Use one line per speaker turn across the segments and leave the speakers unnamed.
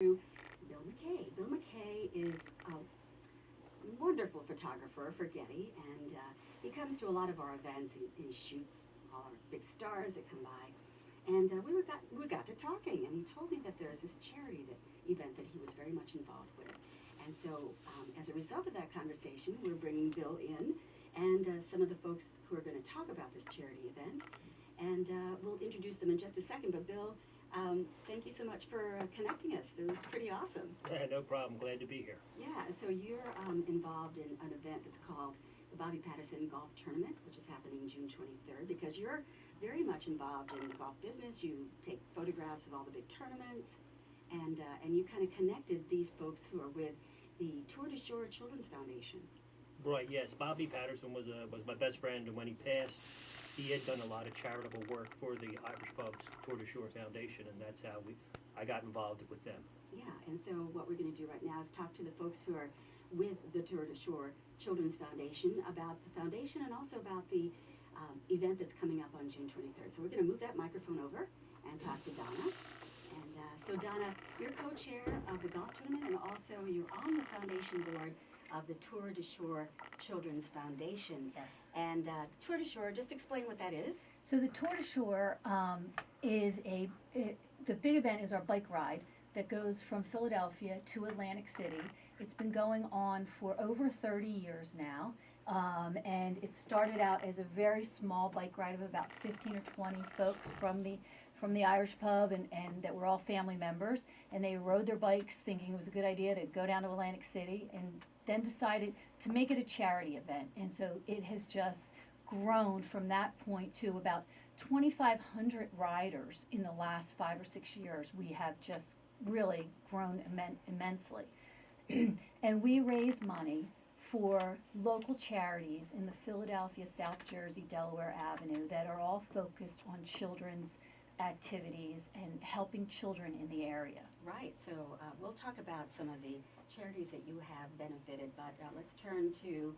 Bill McKay. Bill McKay is a wonderful photographer for Getty, and he comes to a lot of our events. He shoots all our big stars that come by. And we got to talking, and he told me that there's this charity event that he was very much involved with. And so as a result of that conversation, we're bringing Bill in and some of the folks who are going to talk about this charity event. And we'll introduce them in just a second. But Bill, thank you so much for connecting us. It was pretty awesome.
Yeah, no problem. Glad to be here.
Yeah, so you're involved in an event that's called the Bobby Patterson Golf Tournament, which is happening June 23rd, because you're very much involved in the golf business. You take photographs of all the big tournaments, and you kind of connected these folks who are with the Tour de Shore Children's Foundation.
Right, yes. Bobby Patterson was my best friend, and when he passed, he had done a lot of charitable work for the Irish Pubs Tour de Shore Foundation, and that's how I got involved with them.
Yeah, and so what we're going to do right now is talk to the folks who are with the Tour de Shore Children's Foundation about the foundation and also about the event that's coming up on June 23rd. So we're going to move that microphone over and talk to Donna. And so Donna, you're co-chair of the golf tournament, and also you're on the foundation board of the Tour de Shore Children's Foundation.
Yes.
And Tour de Shore, just explain what that is.
So the Tour de Shore is the big event is our bike ride that goes from Philadelphia to Atlantic City. It's been going on for over 30 years now. And it started out as a very small bike ride of about 15 or 20 folks from the Irish pub and that were all family members, and they rode their bikes thinking it was a good idea to go down to Atlantic City, and then decided to make it a charity event. And so it has just grown from that point to about 2,500 riders in the last 5 or 6 years. We have just really grown immensely. And we raise money for local charities in the Philadelphia, South Jersey, Delaware Avenue that are all focused on children's activities and helping children in the area.
Right, so we'll talk about some of the charities that you have benefited, but let's turn to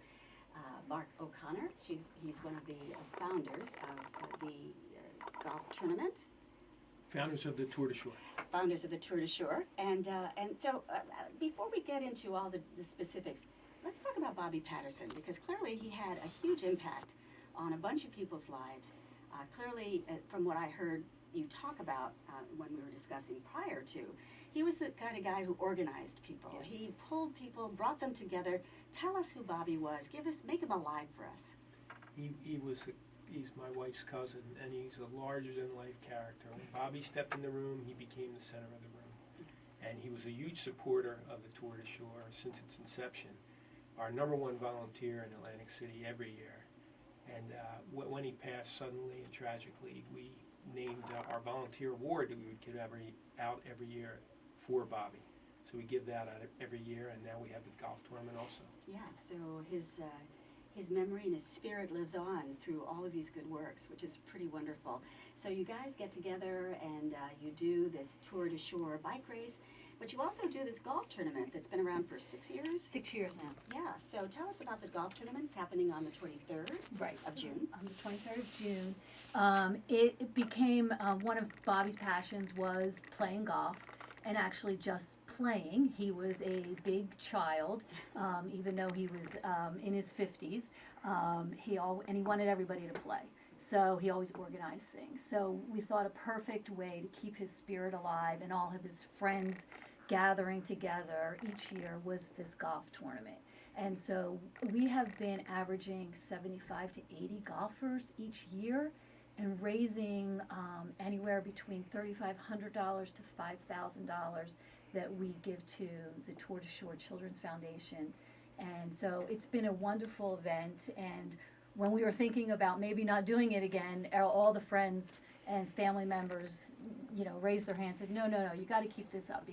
Mark O'Connor. He's one of the founders of the golf tournament.
Founders of the Tour de Shore.
Founders of the Tour de Shore. And so before we get into all the specifics, let's talk about Bobby Patterson, because clearly he had a huge impact on a bunch of people's lives. Clearly, from what I heard you talk about when we were discussing prior to, he was the kind of guy who organized people. Yeah. He pulled people, brought them together. Tell us who Bobby was. Make him alive for us.
He's my wife's cousin, and he's a larger-than-life character. When Bobby stepped in the room, he became the center of the room. And he was a huge supporter of the Tour de Shore since its inception. Our #1 volunteer in Atlantic City every year. And when he passed suddenly and tragically, we named our volunteer award that we would give out every year for Bobby. So we give that out every year, and now we have the golf tournament also.
Yeah, so his memory and his spirit lives on through all of these good works, which is pretty wonderful. So you guys get together and you do this Tour de Shore bike race, but you also do this golf tournament that's been around for 6 years?
6 years now.
Yeah, so tell us about the golf tournament. It's happening on the 23rd of June.
On the 23rd of June. It became one of Bobby's passions was playing golf, and actually just playing. He was a big child, even though he was in his 50s. He wanted everybody to play. So he always organized things. So we thought a perfect way to keep his spirit alive and all of his friends gathering together each year was this golf tournament. And so we have been averaging 75 to 80 golfers each year and raising anywhere between $3,500 to $5,000 that we give to the Tour de Shore Children's Foundation. And so it's been a wonderful event, and when we were thinking about maybe not doing it again, all the friends and family members, raised their hands and said, no, you got to keep this up,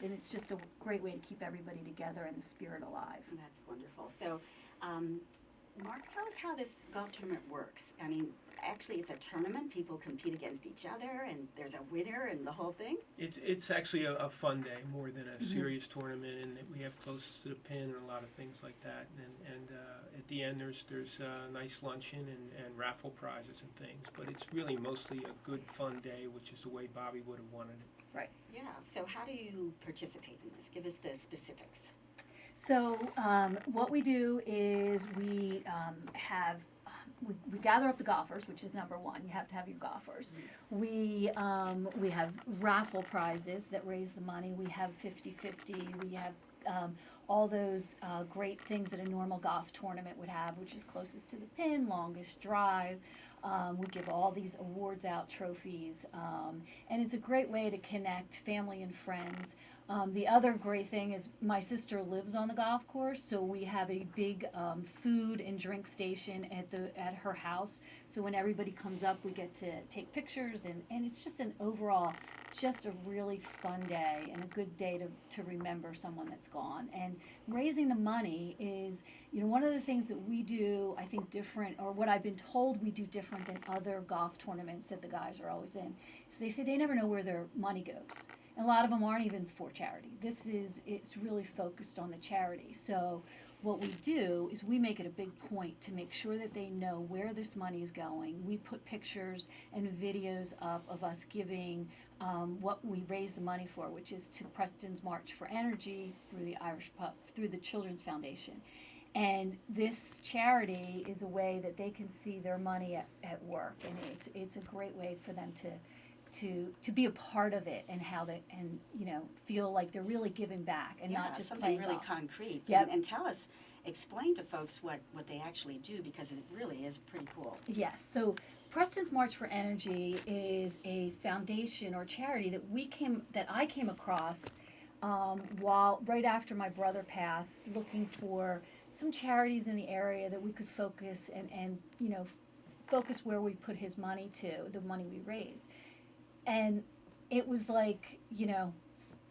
and it's just a great way to keep everybody together and the spirit alive.
That's wonderful. So, Mark, tell us how this golf tournament works. I mean, actually, it's a tournament. People compete against each other, and there's a winner and the whole thing.
It's actually a fun day more than a serious tournament, and we have close to the pin and a lot of things like that. And at the end, there's a nice luncheon and raffle prizes and things. But it's really mostly a good, fun day, which is the way Bobby would have wanted it.
Right.
Yeah, so how do you participate in this? Give us the specifics.
So what we do is we we gather up the golfers, which is number one. You have to have your golfers. We have raffle prizes that raise the money. We have 50-50. We have all those great things that a normal golf tournament would have, which is closest to the pin, longest drive. We give all these awards out, trophies, and it's a great way to connect family and friends. The other great thing is my sister lives on the golf course, so we have a big food and drink station at her house. So when everybody comes up, we get to take pictures, and it's just an overall, just a really fun day and a good day to remember someone that's gone. And raising the money is, one of the things that we do, I think different, or what I've been told we do different than other golf tournaments that the guys are always in. So they say they never know where their money goes. And a lot of them aren't even for charity. It's really focused on the charity. So what we do is we make it a big point to make sure that they know where this money is going. We put pictures and videos up of us giving what we raise the money for, which is to Preston's March for Energy through the Irish Pub, through the Children's Foundation. And this charity is a way that they can see their money at work, and it's a great way for them to be a part of it, and how they feel like they're really giving back and not just
something
playing
really
golf.
concrete.
Yep.
And tell us, explain to folks what they actually do, because it really is pretty cool.
Yes. So Preston's March for Energy is a foundation or charity that I came across while right after my brother passed, looking for some charities in the area that we could focus and focus where we put his money to, the money we raised. And it was like,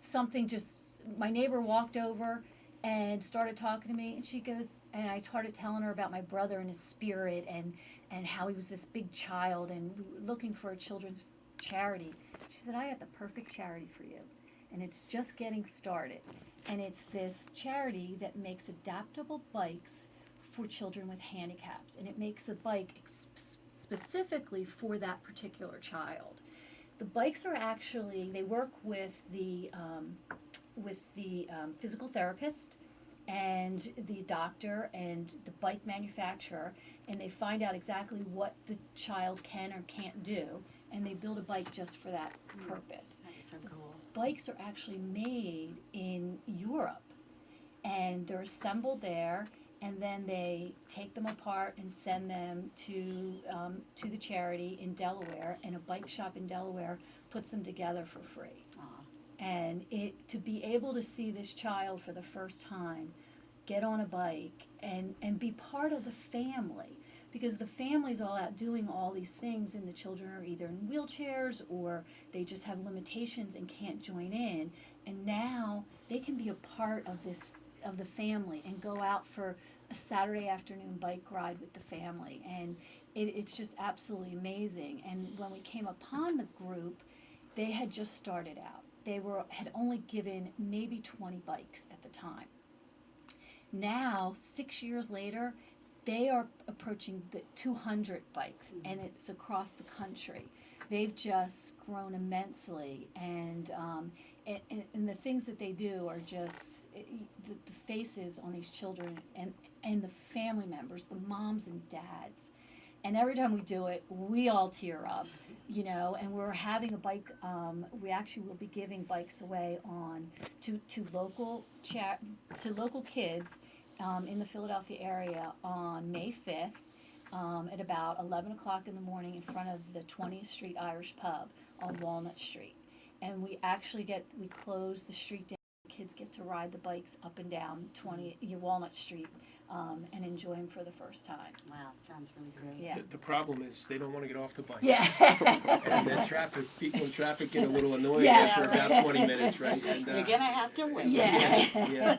something just, my neighbor walked over and started talking to me, and she goes, and I started telling her about my brother and his spirit and how he was this big child, and we were looking for a children's charity. She said, I got the perfect charity for you, and it's just getting started. And it's this charity that makes adaptable bikes for children with handicaps, and it makes a bike specifically for that particular child. The bikes are actually, they work with the physical therapist and the doctor and the bike manufacturer, and they find out exactly what the child can or can't do, and they build a bike just for that purpose.
That's so cool.
Bikes are actually made in Europe, and they're assembled there, and then they take them apart and send them to the charity in Delaware, and a bike shop in Delaware puts them together for free. And to be able to see this child for the first time get on a bike and be part of the family, because the family's all out doing all these things, and the children are either in wheelchairs or they just have limitations and can't join in, and now they can be a part of the family and go out for a Saturday afternoon bike ride with the family, and it's just absolutely amazing. And when we came upon the group, they had just started out. They had only given maybe 20 bikes at the time. Now, 6 years later, they are approaching the 200 bikes, and it's across the country. They've just grown immensely, and the things that they do are just the faces on these children and the family members, the moms and dads. And every time we do it, we all tear up, and we're having a bike, we actually will be giving bikes away to local kids in the Philadelphia area on May 5th at about 11 o'clock in the morning in front of the 20th Street Irish Pub on Walnut Street. And we actually we close the street down. Kids get to ride the bikes up and down Walnut Street and enjoy them for the first time.
Wow, sounds really great.
Yeah.
The problem is they don't want to get off the bike.
Yeah.
And then people in traffic get a little annoyed
Yes.
after about 20 minutes, right? And,
You're gonna have to wait.
Yeah.
Yeah.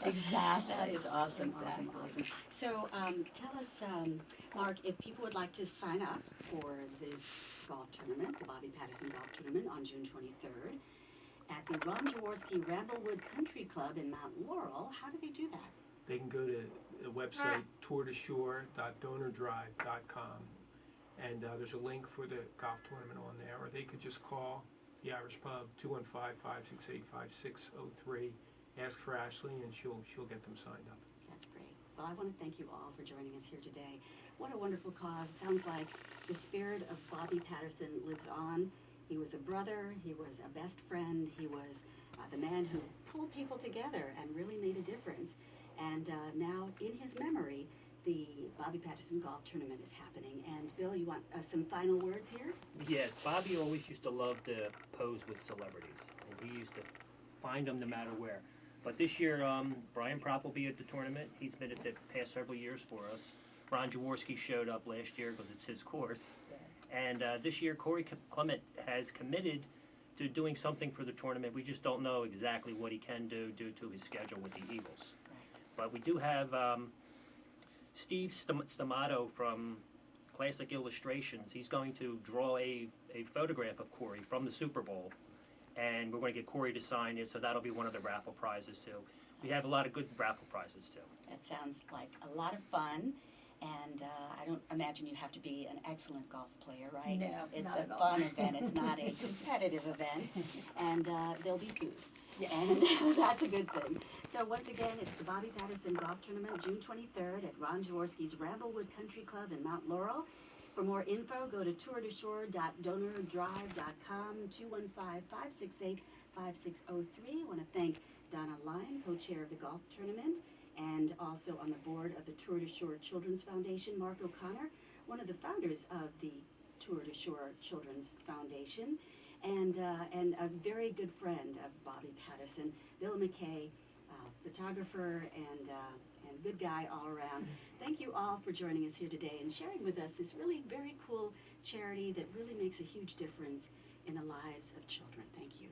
Exactly.
That is awesome,
Exactly.
awesome. So tell us, Mark, if people would like to sign up for this golf tournament, the Bobby Patterson Golf Tournament on June 23rd at the Ron Jaworski Ramblewood Country Club in Mount Laurel, how do they do that?
They can go to the website tourtashore.donordrive.com, and there's a link for the golf tournament on there, or they could just call the Irish Pub, 215-568-5603. Ask for Ashley, and she'll get them signed up.
That's great. Well, I want to thank you all for joining us here today. What a wonderful cause. It sounds like the spirit of Bobby Patterson lives on. He was a brother, he was a best friend, he was the man who pulled people together and really made a difference. And now, in his memory, the Bobby Patterson Golf Tournament is happening. And Bill, you want some final words here?
Yes, Bobby always used to love to pose with celebrities, and he used to find them no matter where. But this year, Brian Propp will be at the tournament. He's been at the past several years for us. Ron Jaworski showed up last year because it's his course. And this year, Corey Clement has committed to doing something for the tournament. We just don't know exactly what he can do due to his schedule with the Eagles. But we do have Steve Stamato from Classic Illustrations. He's going to draw a photograph of Corey from the Super Bowl. And we're going to get Corey to sign it, so that'll be one of the raffle prizes too. We have a lot of good raffle prizes too.
That sounds like a lot of fun. And I don't imagine you have to be an excellent golf player, right?
No,
it's
not
a
at all.
fun event. It's not a competitive event, and there'll be food, and that's a good thing. So once again, it's the Bobby Patterson Golf Tournament, June 23rd at Ron Jaworski's Ramblewood Country Club in Mount Laurel. For more info, go to tourdeshore.donordrive.com, 215-568-5603. I want to thank Donna Lyon, co-chair of the golf tournament, and also on the board of the Tour de Shore Children's Foundation, Mark O'Connor, one of the founders of the Tour de Shore Children's Foundation, and a very good friend of Bobby Patterson, Bill McKay, photographer and good guy all around. Thank you all for joining us here today and sharing with us this really very cool charity that really makes a huge difference in the lives of children. Thank you.